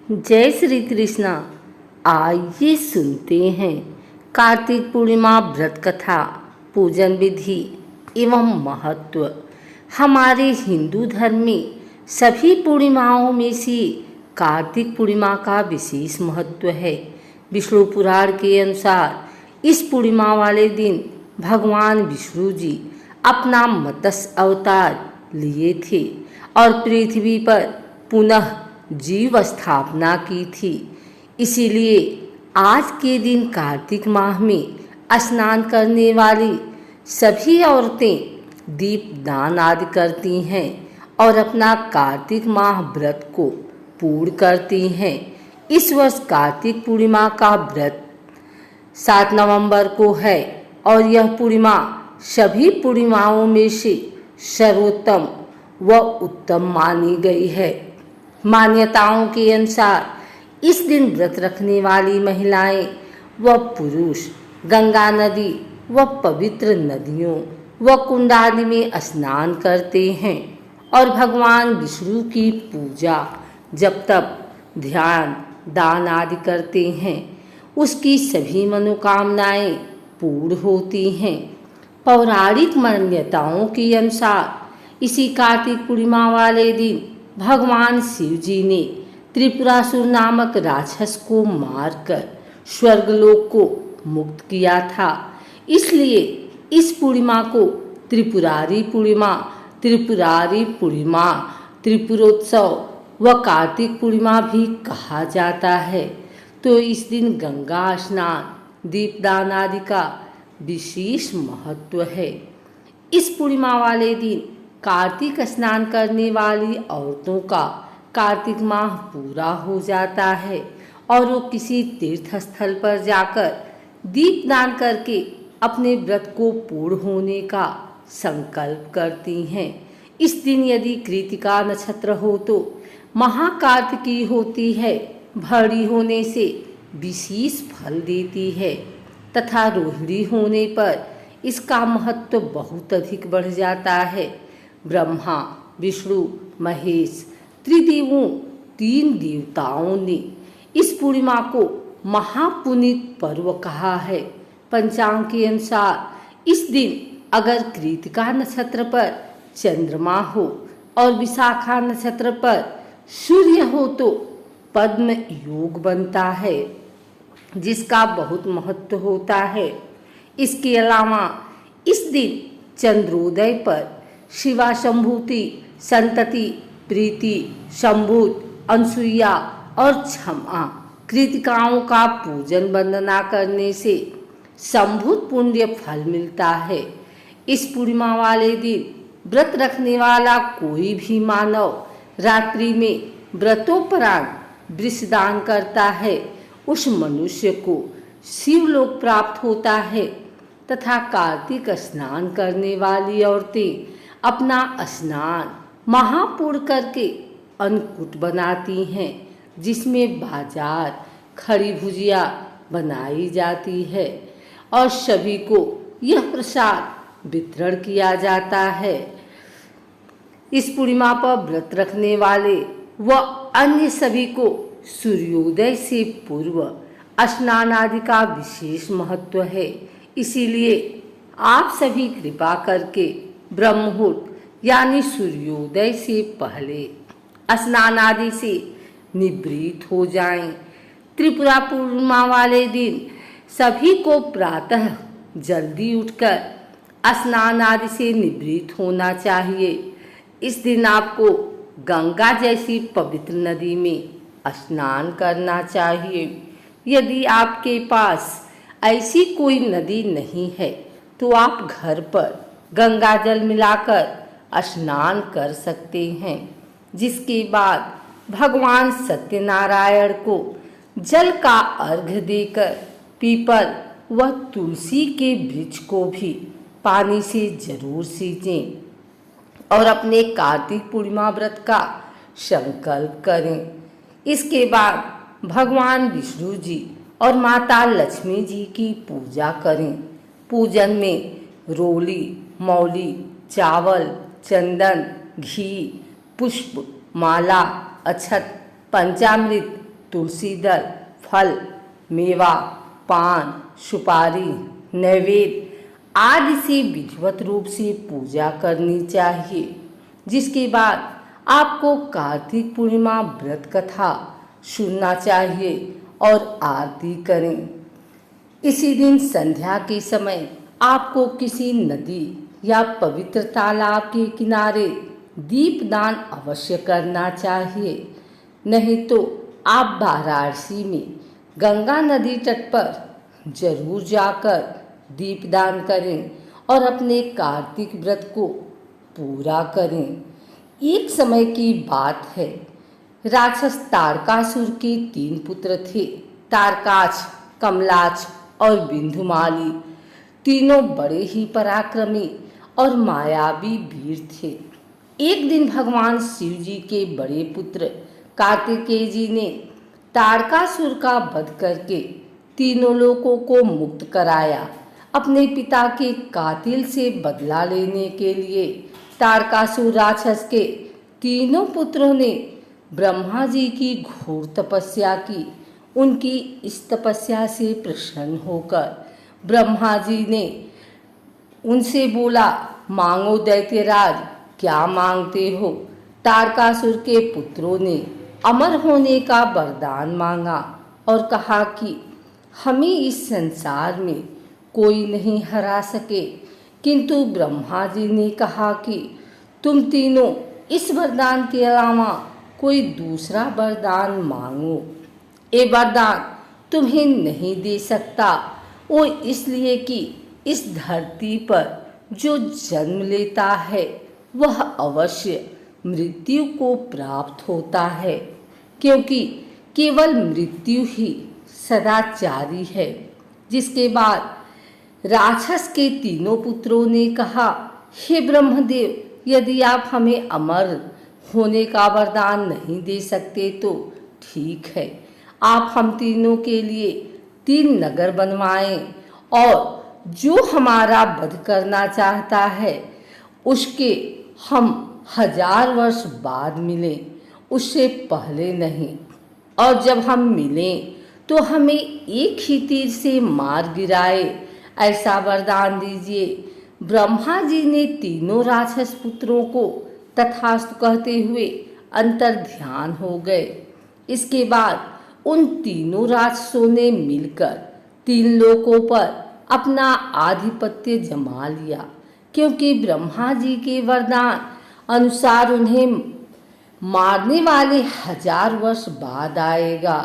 जय श्री कृष्णा। आइए सुनते हैं कार्तिक पूर्णिमा व्रत कथा, पूजन विधि एवं महत्व। हमारे हिंदू धर्म में सभी पूर्णिमाओं में से कार्तिक पूर्णिमा का विशेष महत्व है। विष्णु पुराण के अनुसार इस पूर्णिमा वाले दिन भगवान विष्णु जी अपना मत्स्य अवतार लिए थे और पृथ्वी पर पुनः जीव स्थापना की थी। इसीलिए आज के दिन कार्तिक माह में स्नान करने वाली सभी औरतें दीपदान आदि करती हैं और अपना कार्तिक माह व्रत को पूर्ण करती हैं। इस वर्ष कार्तिक पूर्णिमा का व्रत 7 नवंबर को है और यह पूर्णिमा सभी पूर्णिमाओं में से सर्वोत्तम व उत्तम मानी गई है। मान्यताओं के अनुसार इस दिन व्रत रखने वाली महिलाएं व पुरुष गंगा नदी व पवित्र नदियों व कुंड आदि में स्नान करते हैं और भगवान विष्णु की पूजा जब तप ध्यान दान आदि करते हैं, उसकी सभी मनोकामनाएं पूर्ण होती हैं। पौराणिक मान्यताओं के अनुसार इसी कार्तिक पूर्णिमा वाले दिन भगवान शिव जी ने त्रिपुरासुर नामक राक्षस को मारकर स्वर्गलोक को मुक्त किया था। इसलिए इस पूर्णिमा को त्रिपुरारी पूर्णिमा, त्रिपुरोत्सव व कार्तिक पूर्णिमा भी कहा जाता है। तो इस दिन गंगा स्नान, दीपदान आदि का विशेष महत्व है। इस पूर्णिमा वाले दिन कार्तिक स्नान करने वाली औरतों का कार्तिक माह पूरा हो जाता है और वो किसी तीर्थ स्थल पर जाकर दीपदान करके अपने व्रत को पूर्ण होने का संकल्प करती हैं। इस दिन यदि कृतिका नक्षत्र हो तो महाकार्तिकी होती है, भरी होने से विशेष फल देती है तथा रोहिणी होने पर इसका महत्व बहुत अधिक बढ़ जाता है। ब्रह्मा विष्णु महेश त्रिदेवों 3 देवताओं ने इस पूर्णिमा को महापुनीत पर्व कहा है। पंचांग के अनुसार इस दिन अगर कृतिका नक्षत्र पर चंद्रमा हो और विशाखा नक्षत्र पर सूर्य हो तो पद्म योग बनता है, जिसका बहुत महत्व होता है। इसके अलावा इस दिन चंद्रोदय पर शिवा संभूति, संतति, प्रीति, संभूत, अनसुईया और क्षमा कृतिकाओं का पूजन वंदना करने से संभूत पुण्य फल मिलता है। इस पूर्णिमा वाले दिन व्रत रखने वाला कोई भी मानव रात्रि में व्रतोपरांत वृषदान करता है, उस मनुष्य को शिवलोक प्राप्त होता है। तथा कार्तिक स्नान करने वाली औरतें अपना स्नान महापूर्ण करके अन्नकूट बनाती हैं, जिसमें बाजार खड़ी भुजिया बनाई जाती है और सभी को यह प्रसाद वितरण किया जाता है। इस पूर्णिमा पर व्रत रखने वाले व अन्य सभी को सूर्योदय से पूर्व स्नान आदि का विशेष महत्व है। इसीलिए आप सभी कृपा करके ब्रह्ममुहूर्त यानी सूर्योदय से पहले स्नान आदि से निवृत्त हो जाएं। त्रिपुरा पूर्णिमा वाले दिन सभी को प्रातः जल्दी उठकर स्नान आदि से निवृत्त होना चाहिए। इस दिन आपको गंगा जैसी पवित्र नदी में स्नान करना चाहिए। यदि आपके पास ऐसी कोई नदी नहीं है तो आप घर पर गंगा जल मिलाकर स्नान कर सकते हैं, जिसके बाद भगवान सत्यनारायण को जल का अर्घ्य देकर पीपल व तुलसी के वृक्ष को भी पानी से जरूर सींचें और अपने कार्तिक पूर्णिमा व्रत का संकल्प करें। इसके बाद भगवान विष्णु जी और माता लक्ष्मी जी की पूजा करें। पूजन में रोली, मौली, चावल, चंदन, घी, पुष्प, माला, अक्षत, पंचामृत, तुलसी दल, फल, मेवा, पान, सुपारी, नैवेद्य आदि से विधिवत रूप से पूजा करनी चाहिए। जिसके बाद आपको कार्तिक पूर्णिमा व्रत कथा सुनना चाहिए और आरती करें। इसी दिन संध्या के समय आपको किसी नदी या पवित्र तालाब के किनारे दीपदान अवश्य करना चाहिए। नहीं तो आप वाराणसी में गंगा नदी तट पर जरूर जाकर दीपदान करें और अपने कार्तिक व्रत को पूरा करें। एक समय की बात है, राक्षस तारकासुर के 3 पुत्र थे। तारकाच, कमलाच और बिंधुमाली तीनों बड़े ही पराक्रमी और मायावी वीर थे। एक दिन भगवान शिव जी के बड़े पुत्र कार्तिकेय जी ने तारकासुर का वध करके तीनों लोगों को मुक्त कराया। अपने पिता के कातिल से बदला लेने के लिए तारकासुर राक्षस के तीनों पुत्रों ने ब्रह्मा जी की घोर तपस्या की। उनकी इस तपस्या से प्रसन्न होकर ब्रह्मा जी ने उनसे बोला, मांगो दैत्यराज, क्या मांगते हो? तारकासुर के पुत्रों ने अमर होने का वरदान मांगा और कहा कि हमें इस संसार में कोई नहीं हरा सके। किंतु ब्रह्मा जी ने कहा कि तुम तीनों इस वरदान के अलावा कोई दूसरा वरदान मांगो। ये वरदान तुम्हें नहीं दे सकता, वो इसलिए कि इस धरती पर जो जन्म लेता है वह अवश्य मृत्यु को प्राप्त होता है, क्योंकि केवल मृत्यु ही सदाचारी है। जिसके बाद राक्षस के तीनों पुत्रों ने कहा, हे ब्रह्मदेव, यदि आप हमें अमर होने का वरदान नहीं दे सकते तो ठीक है, आप हम तीनों के लिए 3 नगर बनवाएं और जो हमारा वध करना चाहता है उसके हम 1000 वर्ष बाद मिलें, उससे पहले नहीं। और जब हम मिलें तो हमें एक ही तीर से मार गिराए, ऐसा वरदान दीजिए। ब्रह्मा जी ने तीनों राक्षस पुत्रों को तथास्तु कहते हुए अंतर ध्यान हो गए। इसके बाद उन तीनों राक्षसों ने मिलकर 3 लोकों पर अपना आधिपत्य जमा लिया, क्योंकि ब्रह्मा जी के वरदान अनुसार उन्हें मारने वाले 1000 वर्ष बाद आएगा।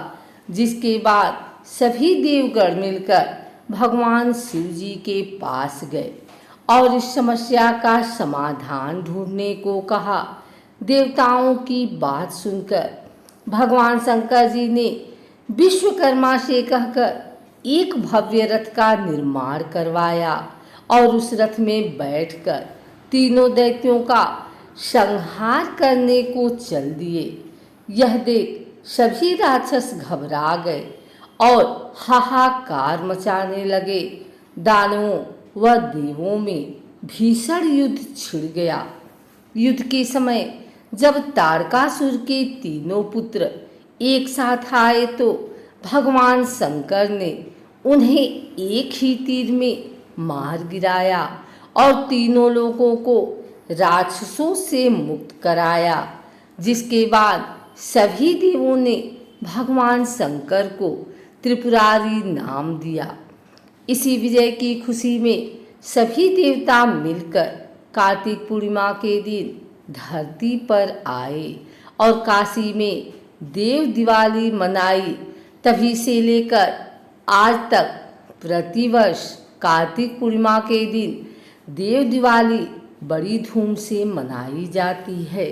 जिसके बाद सभी देवगण मिलकर भगवान शिव जी के पास गए और इस समस्या का समाधान ढूंढने को कहा। देवताओं की बात सुनकर भगवान शंकर जी ने विश्वकर्मा से कहकर एक भव्य रथ का निर्माण करवाया और उस रथ में बैठकर तीनों दैत्यों का संहार करने को चल दिए। यह देख सभी राक्षस घबरा गए और हाहाकार मचाने लगे। दानवों व देवों में भीषण युद्ध छिड़ गया। युद्ध के समय जब तारकासुर के तीनों पुत्र एक साथ आए तो भगवान शंकर ने उन्हें एक ही तीर में मार गिराया और तीनों लोगों को राक्षसों से मुक्त कराया। जिसके बाद सभी देवों ने भगवान शंकर को त्रिपुरारी नाम दिया। इसी विजय की खुशी में सभी देवता मिलकर कार्तिक पूर्णिमा के दिन धरती पर आए और काशी में देव दिवाली मनाई। तभी से लेकर आज तक प्रतिवर्ष कार्तिक पूर्णिमा के दिन देव दिवाली बड़ी धूम से मनाई जाती है।